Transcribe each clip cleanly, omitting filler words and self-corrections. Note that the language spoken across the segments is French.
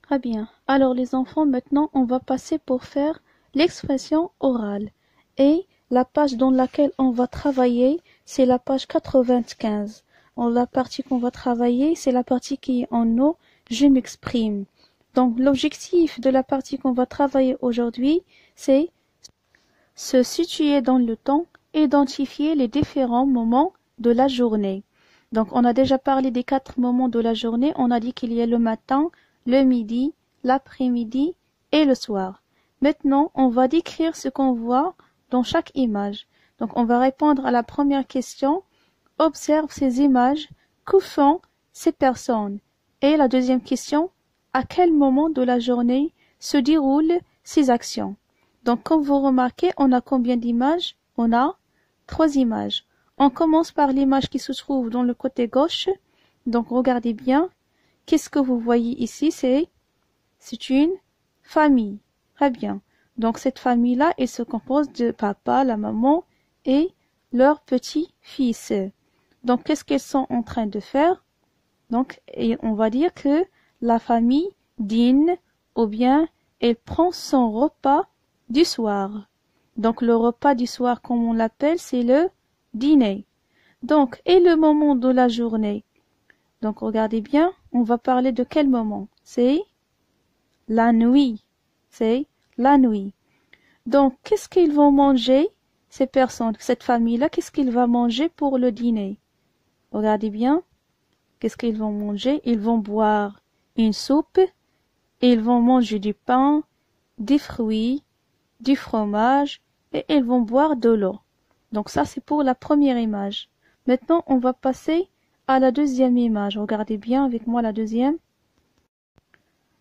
Très bien. Alors les enfants, maintenant, on va passer pour faire l'expression orale. Et la page dans laquelle on va travailler, c'est la page 95. La partie qu'on va travailler, c'est la partie qui est en haut, je m'exprime. Donc l'objectif de la partie qu'on va travailler aujourd'hui, c'est se situer dans le temps, identifier les différents moments de la journée. Donc on a déjà parlé des 4 moments de la journée, on a dit qu'il y a le matin, le midi, l'après-midi et le soir. Maintenant, on va décrire ce qu'on voit dans chaque image. Donc on va répondre à la première question. Observe ces images, que font ces personnes? Et la deuxième question, à quel moment de la journée se déroulent ces actions? Donc comme vous remarquez, on a combien d'images? On a 3 images. On commence par l'image qui se trouve dans le côté gauche. Donc regardez bien. Qu'est-ce que vous voyez ici? C'est une famille. Très bien. Donc cette famille-là, elle se compose de papa, la maman et leur petit-fils. Donc qu'est-ce qu'elles sont en train de faire? Donc et on va dire que la famille dîne ou bien elle prend son repas du soir. Donc le repas du soir, comme on l'appelle, c'est le dîner. Donc, et le moment de la journée? Donc regardez bien, on va parler de quel moment? C'est la nuit. C'est la nuit. Donc, qu'est-ce qu'ils vont manger, ces personnes, cette famille-là, qu'est-ce qu'ils vont manger pour le dîner? Regardez bien, qu'est-ce qu'ils vont manger? Ils vont boire une soupe, ils vont manger du pain, des fruits, du fromage, et ils vont boire de l'eau. Donc ça, c'est pour la première image. Maintenant, on va passer à la deuxième image. Regardez bien avec moi la deuxième.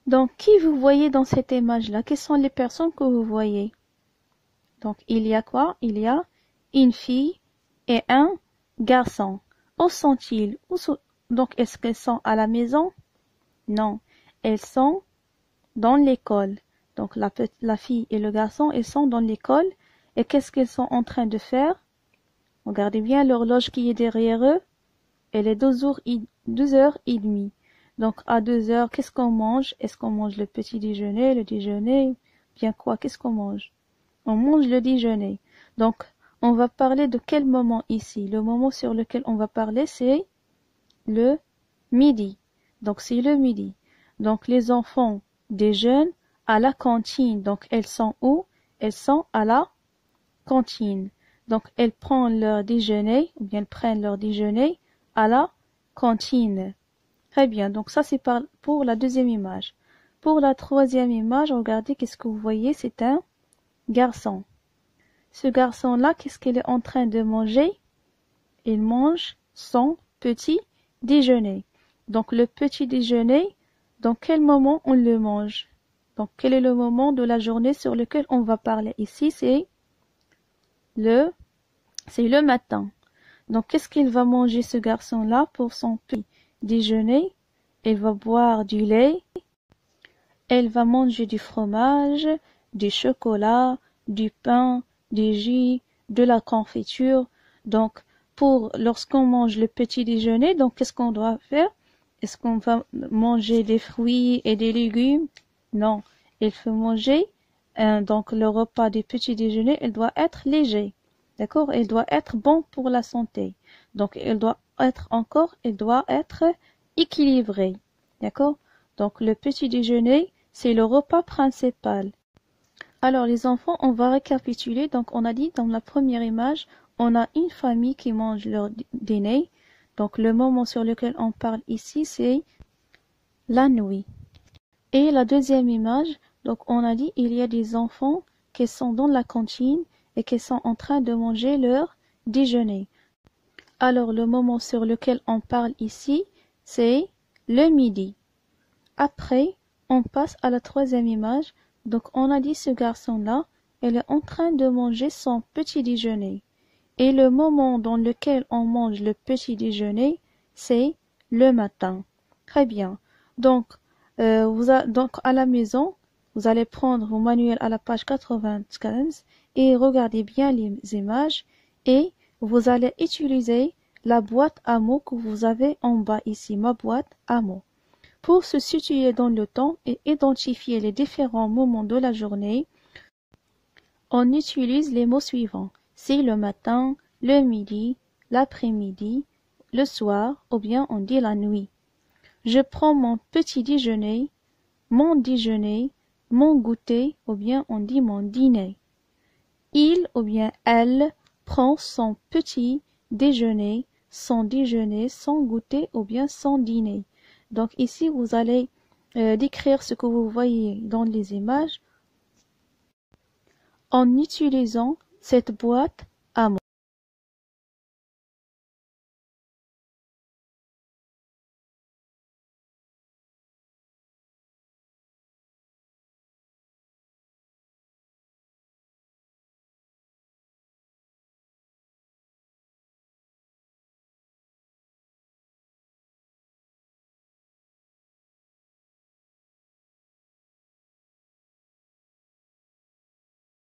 Donc, qui vous voyez dans cette image-là? Quelles sont les personnes que vous voyez? Donc, il y a quoi? Il y a une fille et un garçon. Où sont-ils? Donc, est-ce qu'elles sont à la maison? Non, elles sont dans l'école. Donc, la fille et le garçon, ils sont dans l'école. Et qu'est-ce qu'ils sont en train de faire? Regardez bien l'horloge qui est derrière eux. Elle est 2h30. Donc, à 2h, qu'est-ce qu'on mange? Est-ce qu'on mange le petit déjeuner, le déjeuner? Bien quoi? Qu'est-ce qu'on mange? On mange le déjeuner. Donc, on va parler de quel moment ici? Le moment sur lequel on va parler, c'est le midi. Donc, c'est le midi. Donc, les enfants déjeunent à la cantine. Donc, elles sont où? Elles sont à la cantine. Donc, elles prennent leur déjeuner, ou bien elles prennent leur déjeuner à la cantine. Très bien. Donc, ça, c'est pour la deuxième image. Pour la troisième image, regardez, qu'est-ce que vous voyez? C'est un garçon. Ce garçon-là, qu'est-ce qu'il est en train de manger? Il mange son petit déjeuner. Donc, le petit déjeuner, dans quel moment on le mange? Donc, quel est le moment de la journée sur lequel on va parler? Ici, c'est le matin. Donc, qu'est-ce qu'il va manger ce garçon-là pour son petit déjeuner? Il va boire du lait, il va manger du fromage, du chocolat, du pain, du jus, de la confiture. Donc, lorsqu'on mange le petit déjeuner, donc qu'est-ce qu'on doit faire? Est-ce qu'on va manger des fruits et des légumes? Non, il faut manger. Donc, le repas du petit déjeuner, il doit être léger. D'accord? Il doit être bon pour la santé. Donc, il doit être équilibré. D'accord? Donc, le petit déjeuner, c'est le repas principal. Alors, les enfants, on va récapituler. Donc, on a dit dans la première image, on a une famille qui mange leur dîner. Donc, le moment sur lequel on parle ici, c'est la nuit. Et la deuxième image, donc, on a dit, il y a des enfants qui sont dans la cantine et qui sont en train de manger leur déjeuner. Alors, le moment sur lequel on parle ici, c'est le midi. Après, on passe à la troisième image. Donc, on a dit ce garçon-là, il est en train de manger son petit déjeuner. Et le moment dans lequel on mange le petit déjeuner, c'est le matin. Très bien. Donc, donc à la maison, vous allez prendre vos manuels à la page 95 et regardez bien les images et vous allez utiliser la boîte à mots que vous avez en bas ici, ma boîte à mots. Pour se situer dans le temps et identifier les différents moments de la journée, on utilise les mots suivants. C'est le matin, le midi, l'après-midi, le soir ou bien on dit la nuit. Je prends mon petit déjeuner, mon goûter ou bien on dit mon dîner. Il ou bien elle prend son petit déjeuner, son goûter ou bien son dîner. Donc ici, vous allez décrire ce que vous voyez dans les images en utilisant cette boîte à mots.